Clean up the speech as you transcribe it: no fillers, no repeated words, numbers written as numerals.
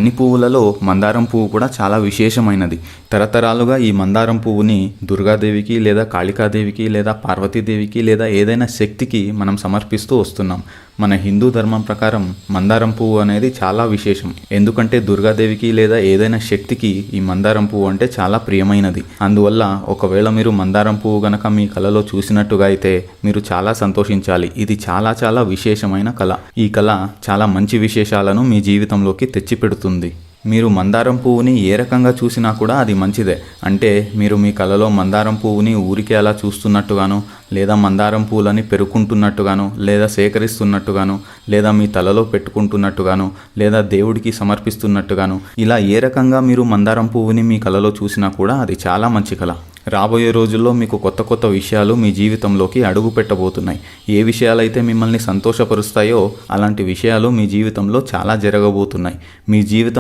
అన్ని పువ్వులలో మందారం పువ్వు కూడా చాలా విశేషమైనది. తరతరాలుగా ఈ మందారం పువ్వుని దుర్గాదేవికి లేదా కాళికాదేవికి లేదా పార్వతీదేవికి లేదా ఏదైనా శక్తికి మనం సమర్పిస్తూ వస్తున్నాం. మన హిందూ ధర్మం ప్రకారం మందారం పువ్వు అనేది చాలా విశేషం. ఎందుకంటే దుర్గాదేవికి లేదా ఏదైనా శక్తికి ఈ మందారం పువ్వు అంటే చాలా ప్రియమైనది. అందువల్ల ఒకవేళ మీరు మందారం పువ్వు గనక మీ కళలో చూసినట్టుగా అయితే మీరు చాలా సంతోషించాలి. ఇది చాలా చాలా విశేషమైన కళ. ఈ కళ చాలా మంచి విశేషాలను మీ జీవితంలోకి తెచ్చిపెడుతుంది. మీరు మందారం పువ్వుని ఏ రకంగా చూసినా కూడా అది మంచిదే. అంటే మీరు మీ కళలో మందారం పువ్వుని ఊరికే అలా చూస్తున్నట్టుగాను, లేదా మందారం పువ్వులని పెరుకుంటున్నట్టుగాను, లేదా సేకరిస్తున్నట్టుగాను, లేదా మీ తలలో పెట్టుకుంటున్నట్టుగాను, లేదా దేవుడికి సమర్పిస్తున్నట్టుగాను, ఇలా ఏ రకంగా మీరు మందారం పువ్వుని మీ కళలో చూసినా కూడా అది చాలా మంచి కళ. రాబోయే రోజుల్లో మీకు కొత్త కొత్త విషయాలు మీ జీవితంలోకి అడుగు పెట్టబోతున్నాయి. ఏ విషయాలైతే మిమ్మల్ని సంతోషపరుస్తాయో అలాంటి విషయాలు మీ జీవితంలో చాలా జరగబోతున్నాయి. మీ జీవితం